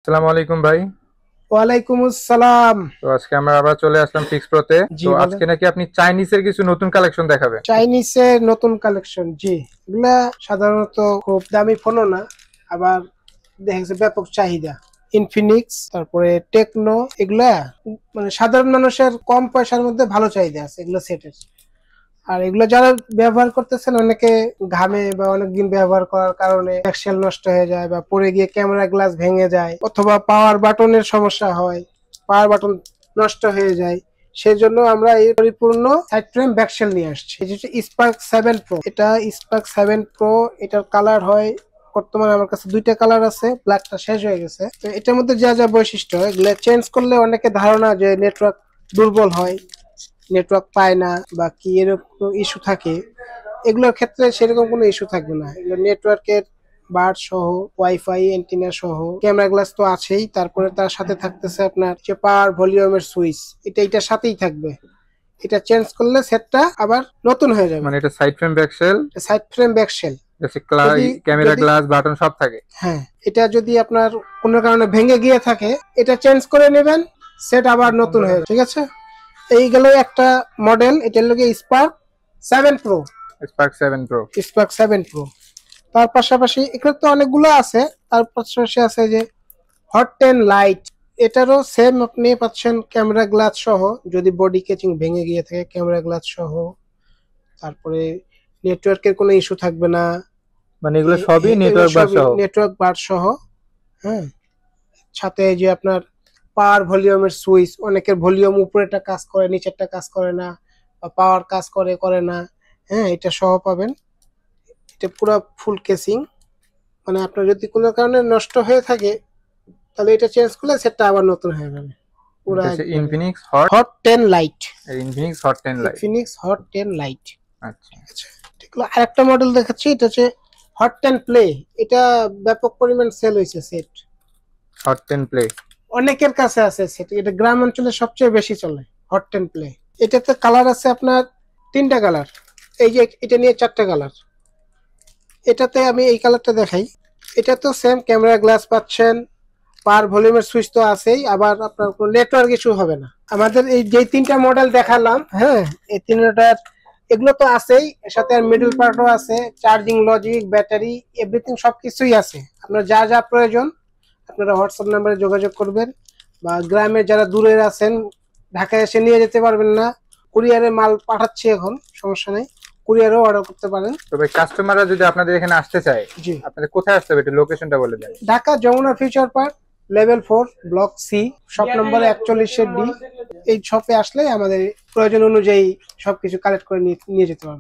আসসালামু আলাইকুম ভাই। ওয়ালাইকুম আসসালাম। তো আজকে আমরা আবার চলে আসলাম ফিক্স প্রোতে। জি তো বলেন। আজকে নাকি আপনি চাইনিজের কিছু নতুন কালেকশন দেখাবে। চাইনিজের নতুন কালেকশন, জি। এগুলা সাধারণত খুব দামি ফোনও না, আবার দেখা গেছে ব্যাপক চাহিদা। ইনফিনিক্স, তারপরে টেকনো, এগুলা মানে সাধারণ মানুষের কম পয়সার মধ্যে ভালো চাহিদা আছে এগুলো সেটের। আর এগুলো যারা ব্যবহার করতেছেন, অনেকে ঘামে বা অনেকদিন ব্যবহার করার কারণে এক্সেল নষ্ট হয়ে যায় বা পড়ে গিয়ে ক্যামেরা গ্লাস ভেঙে যায়, অথবা পাওয়ার বাটনের সমস্যা হয়, পাওয়ার বাটন নষ্ট হয়ে যায়। সেই জন্য আমরা এই পরিপূর্ণ সাইড ফ্রেম ব্যাকশেল নিয়ে আসছি। এটা হচ্ছে স্পার্ক 7 প্রো। এটা স্পার্ক 7 প্রো। এটার কালার হয়, বর্তমানে আমার কাছে দুইটা কালার আছে, ব্ল্যাকটা শেষ হয়ে গেছে। তো এটার মধ্যে যা যা বৈশিষ্ট্য, এগুলো চেঞ্জ করলে অনেকে ধারণা যে নেটওয়ার্ক দুর্বল হয়, নেটওয়ার্ক পায় না বা কি এরকম ইস্যু থাকে। এগুলোর ক্ষেত্রে সেরকম কোনো ইস্যু থাকবে না। এগুলো নেটওয়ার্কের বার সহ, ওয়াইফাই এন্টিনা সহ, ক্যামেরা গ্লাস তো আছেই, তারপরে তার সাথে থাকতেছে আপনার যে পাওয়ার ভলিউমের সুইচ, এটার সাথেই থাকবে। এটা চেঞ্জ করলে সেটটা আবার নতুন হয়ে যাবে। মানে এটা side frame back shell, side frame back shell. যদি ক্যামেরা যদি গ্লাস বাটন সব থাকে। হ্যাঁ, এটা যদি আপনার কোনো কারণে ভেঙে গিয়ে থাকে, এটা চেঞ্জ করে নেবেন, সেট আবার নতুন হয়ে যাবে। ঠিক আছে। এই গেল একটা মডেল, এটার লগে spark 7 pro. Spark 7 pro. Spark 7 pro. তার পাশাপাশি এখানে তো অনেকগুলো আছে। তার পাশাপাশি আছে যে হট 10 লাইট। এটারও সেম আপনি পাচ্ছেন ক্যামেরা গ্লাস সহ, যদি বডি কেচিং ভেঙে গিয়ে থাকে ক্যামেরা গ্লাস সহ। তারপরে নেটওয়ার্কের কোনো ইস্যু থাকবে না। মানে এগুলো সবই এগুলো নেটওয়ার্ক বার সবই সহ। নেটওয়ার্ক বার সহ। হ্যাঁ, সাথে যে আপনার পাওয়ার ভলিউমের সুইচ, অনেকের ভলিউম উপরেটা কাজ করে নিচেরটা কাজ করে না, বা পাওয়ার কাজ করে করে না। হ্যাঁ, এটা সহ পাবেন। এটা পুরো ফুল কেসিং। মানে আপনার যদি কোনো কারণে নষ্ট হয়ে থাকে, তাহলে এটা চেঞ্জ করলে সেটটা আবার নতুন হয়ে যাবে পুরো এটা হচ্ছে একবারে। Infinix hot, hot 10 light. Infinix hot 10 light. Infinix hot 10 light. আচ্ছা। আচ্ছা, ঠিক আছে। আরেকটা মডেল দেখাচ্ছি, এটা হচ্ছে হট 10 প্লে। এটা ব্যাপক পরিমাণ সেল হয়েছে সেট। Hot 10 play. অনেকের কাছে আছে সেট, এটা গ্রাম অঞ্চলে সবচেয়ে বেশি চলে। Hot 10 play. এটাতে কালার আছে আপনার তিনটা কালার। এই যে এটা নিয়ে চারটা কালার। এটাতে আমি এই কালারটা দেখাই। এটা তো সেম ক্যামেরা গ্লাস পাচ্ছেন, পার ভলিউমের সুইচ তো আছেই, আবার আপনার কোনো নেটওয়ার্ক ইস্যু হবে না। আমাদের এই যে তিনটা মডেল দেখালাম, হ্যাঁ, এই তিনটার এগুলো তো আছেই, এর সাথে আর মিডল পার্টও আছে, চার্জিং লজিক, ব্যাটারি, এভরিথিং সবকিছুই আছে। আপনার যা যা প্রয়োজন আপনারা হোয়াটসঅ্যাপ নাম্বারে যোগাযোগ করবেন। বা গ্রামে যারা দূরে আছেন, ঢাকায় এসে নিয়ে যেতে পারবেন না, কুরিয়ারে মাল পাঠাচ্ছি এখন, সমস্যা নেই, কুরিয়ারেও অর্ডার করতে পারেন। তবে কাস্টমাররা যদি আপনাদের এখানে আসতে চায়, জি, আপনাদের কোথায় আসতে হবে, একটু লোকেশনটা বলে দেন। Dhaka Jamuna future park, level 4, block C, shop number 41-ডি। এই শপে আসলে আমাদের প্রয়োজন অনুযায়ী সবকিছু কালেক্ট করে নিয়ে যেতে পারবে।